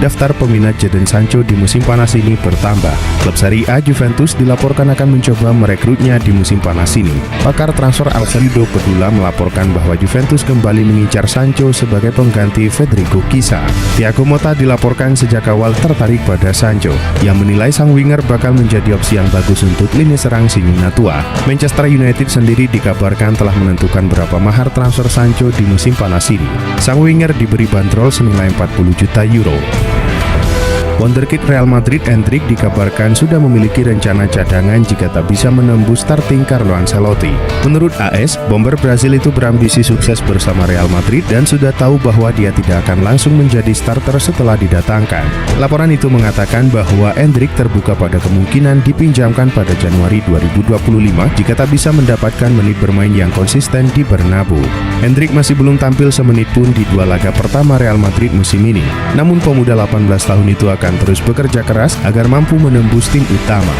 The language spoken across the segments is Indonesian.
daftar peminat Jadon Sancho di musim panas ini bertambah. Klub Serie A Juventus dilaporkan akan mencoba merekrutnya di musim panas ini. Pakar transfer Alfredo Pedula melaporkan bahwa Juventus kembali mengincar Sancho sebagai pengganti Federico Chiesa. Thiago Motta dilaporkan sejak awal tertarik pada Sancho, yang menilai sang winger bakal menjadi opsi yang bagus untuk lini serang Sinina tua. Manchester United sendiri dikabarkan telah menentukan berapa mahar transfer Sancho di musim panas ini. Sang winger diberi bandrol senilai 40 juta euro. Wonderkid Real Madrid Endrick dikabarkan sudah memiliki rencana cadangan jika tak bisa menembus starting Carlo Ancelotti. Menurut AS, bomber Brazil itu berambisi sukses bersama Real Madrid dan sudah tahu bahwa dia tidak akan langsung menjadi starter setelah didatangkan. Laporan itu mengatakan bahwa Endrick terbuka pada kemungkinan dipinjamkan pada Januari 2025 jika tak bisa mendapatkan menit bermain yang konsisten di Bernabeu. Endrick masih belum tampil semenit pun di dua laga pertama Real Madrid musim ini. Namun pemuda 18 tahun itu akan terus bekerja keras agar mampu menembus tim utama.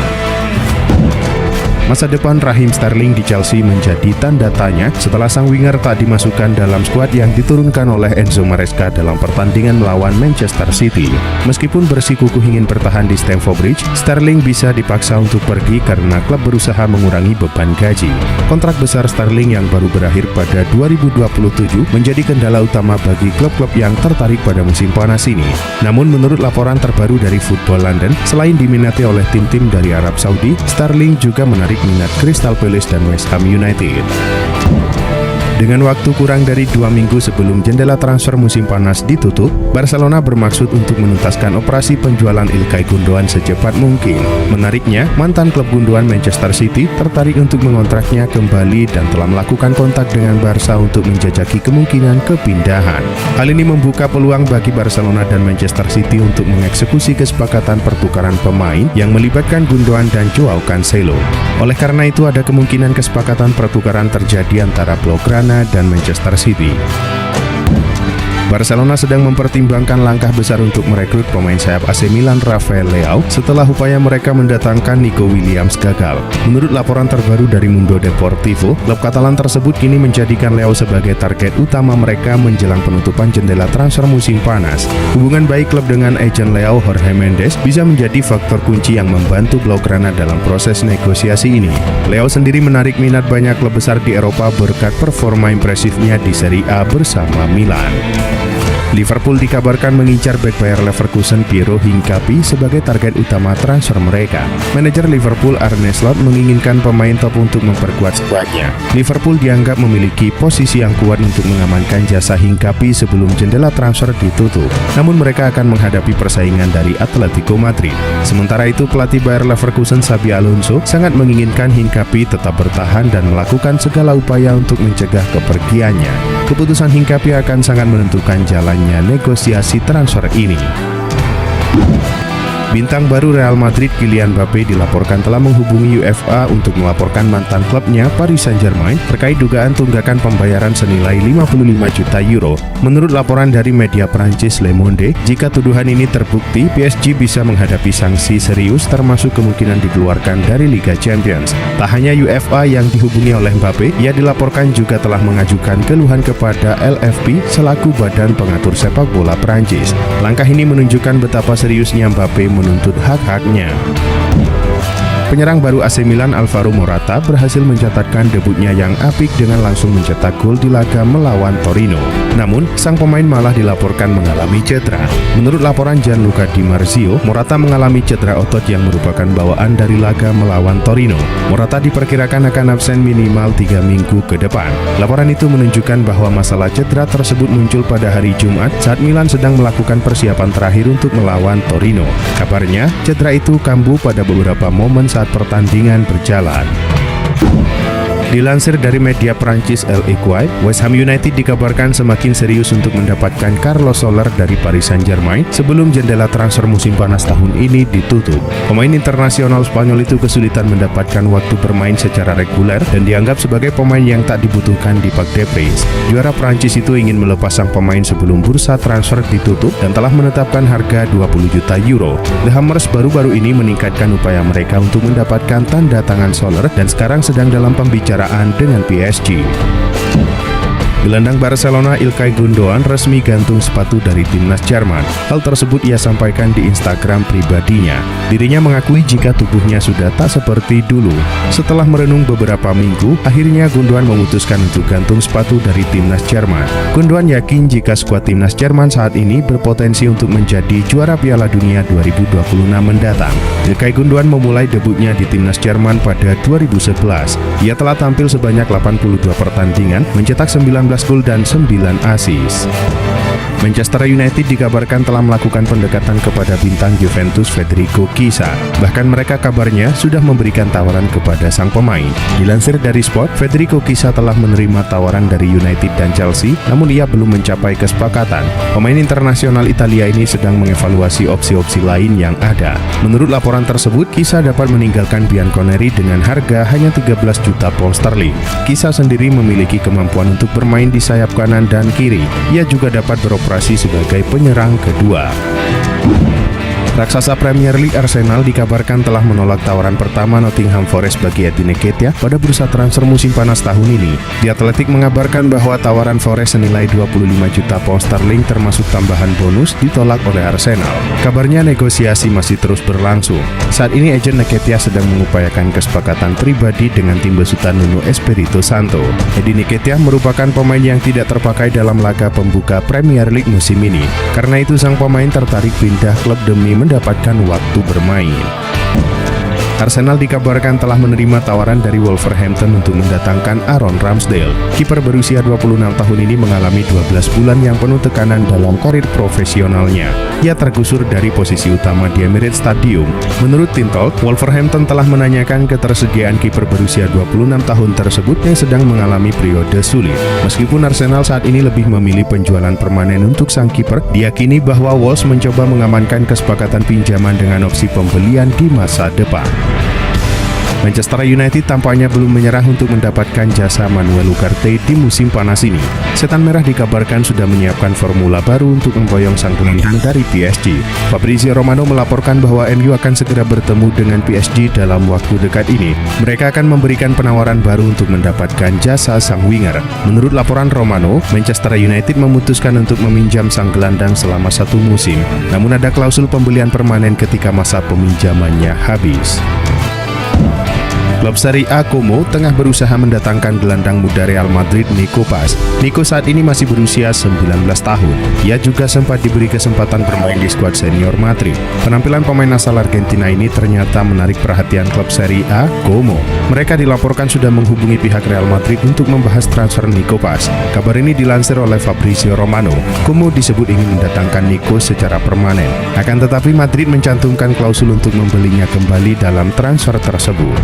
Masa depan Raheem Sterling di Chelsea menjadi tanda tanya setelah sang winger tak dimasukkan dalam skuad yang diturunkan oleh Enzo Maresca dalam pertandingan melawan Manchester City. Meskipun bersikukuh ingin bertahan di Stamford Bridge, Sterling bisa dipaksa untuk pergi karena klub berusaha mengurangi beban gaji. Kontrak besar Sterling yang baru berakhir pada 2027 menjadi kendala utama bagi klub-klub yang tertarik pada musim panas ini. Namun menurut laporan terbaru dari Football London, selain diminati oleh tim-tim dari Arab Saudi, Sterling juga menarik minat Crystal Palace dan West Ham United. Dengan waktu kurang dari 2 minggu sebelum jendela transfer musim panas ditutup, Barcelona bermaksud untuk menuntaskan operasi penjualan Ilkay Gundogan secepat mungkin. Menariknya, mantan klub Gundogan Manchester City tertarik untuk mengontraknya kembali dan telah melakukan kontak dengan Barca untuk menjajaki kemungkinan kepindahan. Hal ini membuka peluang bagi Barcelona dan Manchester City untuk mengeksekusi kesepakatan pertukaran pemain yang melibatkan Gundogan dan Joao Cancelo. Oleh karena itu, ada kemungkinan kesepakatan pertukaran terjadi antara Blaugrana dan Manchester City. Barcelona sedang mempertimbangkan langkah besar untuk merekrut pemain sayap AC Milan Rafael Leao setelah upaya mereka mendatangkan Nico Williams gagal. Menurut laporan terbaru dari Mundo Deportivo, klub Katalan tersebut kini menjadikan Leao sebagai target utama mereka menjelang penutupan jendela transfer musim panas. Hubungan baik klub dengan agen Leao, Jorge Mendes, bisa menjadi faktor kunci yang membantu Blaugrana dalam proses negosiasi ini. Leao sendiri menarik minat banyak klub besar di Eropa berkat performa impresifnya di Serie A bersama Milan. Liverpool dikabarkan mengincar bek Bayer Leverkusen Piero Hincapié sebagai target utama transfer mereka. Manajer Liverpool Arne Slot menginginkan pemain top untuk memperkuat skuadnya. Liverpool dianggap memiliki posisi yang kuat untuk mengamankan jasa Hincapié sebelum jendela transfer ditutup. Namun mereka akan menghadapi persaingan dari Atletico Madrid. Sementara itu, pelatih Bayer Leverkusen Xabi Alonso sangat menginginkan Hincapié tetap bertahan dan melakukan segala upaya untuk mencegah kepergiannya. Keputusan Hincapié akan sangat menentukan jalannya negosiasi transfer ini. Bintang baru Real Madrid Kylian Mbappé dilaporkan telah menghubungi UEFA untuk melaporkan mantan klubnya Paris Saint-Germain terkait dugaan tunggakan pembayaran senilai 55 juta euro. Menurut laporan dari media Prancis Le Monde, jika tuduhan ini terbukti, PSG bisa menghadapi sanksi serius termasuk kemungkinan dikeluarkan dari Liga Champions. Tak hanya UEFA yang dihubungi oleh Mbappé, ia dilaporkan juga telah mengajukan keluhan kepada LFP selaku badan pengatur sepak bola Prancis. Langkah ini menunjukkan betapa seriusnya Mbappé menuntut hak-haknya. Penyerang baru AC Milan Alvaro Morata berhasil mencatatkan debutnya yang apik dengan langsung mencetak gol di laga melawan Torino. Namun, sang pemain malah dilaporkan mengalami cedera. Menurut laporan Gianluca Di Marzio, Morata mengalami cedera otot yang merupakan bawaan dari laga melawan Torino. Morata diperkirakan akan absen minimal 3 minggu ke depan. Laporan itu menunjukkan bahwa masalah cedera tersebut muncul pada hari Jumat saat Milan sedang melakukan persiapan terakhir untuk melawan Torino. Kabarnya, cedera itu kambuh pada beberapa momen saat pertandingan berjalan. Dilansir dari media Prancis L'Equipe, West Ham United dikabarkan semakin serius untuk mendapatkan Carlos Soler dari Paris Saint-Germain sebelum jendela transfer musim panas tahun ini ditutup. Pemain internasional Spanyol itu kesulitan mendapatkan waktu bermain secara reguler dan dianggap sebagai pemain yang tak dibutuhkan di Parc des Princes. Juara Prancis itu ingin melepas sang pemain sebelum bursa transfer ditutup dan telah menetapkan harga 20 juta euro. The Hammers baru-baru ini meningkatkan upaya mereka untuk mendapatkan tanda tangan Soler dan sekarang sedang dalam pembicaraan dengan PSG. Gelandang Barcelona Ilkay Gundogan resmi gantung sepatu dari timnas Jerman. Hal tersebut ia sampaikan di Instagram pribadinya. Dirinya mengakui jika tubuhnya sudah tak seperti dulu. Setelah merenung beberapa minggu, akhirnya Gundogan memutuskan untuk gantung sepatu dari timnas Jerman. Gundogan yakin jika skuad timnas Jerman saat ini berpotensi untuk menjadi juara Piala Dunia 2026 mendatang. Ilkay Gundogan memulai debutnya di timnas Jerman pada 2011. Ia telah tampil sebanyak 82 pertandingan, mencetak 19 gol dan 9 assist. Manchester United dikabarkan telah melakukan pendekatan kepada bintang Juventus Federico Chiesa. Bahkan mereka kabarnya sudah memberikan tawaran kepada sang pemain. Dilansir dari Sport, Federico Chiesa telah menerima tawaran dari United dan Chelsea, namun ia belum mencapai kesepakatan. Pemain internasional Italia ini sedang mengevaluasi opsi-opsi lain yang ada. Menurut laporan tersebut, Chiesa dapat meninggalkan Bianconeri dengan harga hanya 13 juta pound sterling. Chiesa sendiri memiliki kemampuan untuk bermain di sayap kanan dan kiri. Ia juga dapat beroperasi sebagai penyerang kedua. Raksasa Premier League Arsenal dikabarkan telah menolak tawaran pertama Nottingham Forest bagi Eddie Nketiah pada bursa transfer musim panas tahun ini. The Athletic mengabarkan bahwa tawaran Forest senilai 25 juta pound sterling termasuk tambahan bonus ditolak oleh Arsenal. Kabarnya negosiasi masih terus berlangsung. Saat ini agen Nketiah sedang mengupayakan kesepakatan pribadi dengan tim besutan Nuno Espirito Santo. Eddie Nketiah merupakan pemain yang tidak terpakai dalam laga pembuka Premier League musim ini. Karena itu sang pemain tertarik pindah klub demi mendapatkan waktu bermain. Arsenal dikabarkan telah menerima tawaran dari Wolverhampton untuk mendatangkan Aaron Ramsdale. Kiper berusia 26 tahun ini mengalami 12 bulan yang penuh tekanan dalam karir profesionalnya. Ia tergusur dari posisi utama di Emirates Stadium. Menurut Tintel, Wolverhampton telah menanyakan ketersediaan kiper berusia 26 tahun tersebut yang sedang mengalami periode sulit. Meskipun Arsenal saat ini lebih memilih penjualan permanen untuk sang kiper, diyakini bahwa Wolves mencoba mengamankan kesepakatan pinjaman dengan opsi pembelian di masa depan. Manchester United tampaknya belum menyerah untuk mendapatkan jasa Manuel Ugarte di musim panas ini. Setan Merah dikabarkan sudah menyiapkan formula baru untuk memboyong sang gelandang dari PSG. Fabrizio Romano melaporkan bahwa MU akan segera bertemu dengan PSG dalam waktu dekat ini. Mereka akan memberikan penawaran baru untuk mendapatkan jasa sang winger. Menurut laporan Romano, Manchester United memutuskan untuk meminjam sang gelandang selama 1 musim. Namun ada klausul pembelian permanen ketika masa peminjamannya habis. Klub Serie A Como tengah berusaha mendatangkan gelandang muda Real Madrid Nico Paz. Nico saat ini masih berusia 19 tahun. Ia juga sempat diberi kesempatan bermain di skuad senior Madrid. Penampilan pemain asal Argentina ini ternyata menarik perhatian klub Serie A Como. Mereka dilaporkan sudah menghubungi pihak Real Madrid untuk membahas transfer Nico Paz. Kabar ini dilansir oleh Fabrizio Romano. Como disebut ingin mendatangkan Nico secara permanen. Akan tetapi Madrid mencantumkan klausul untuk membelinya kembali dalam transfer tersebut.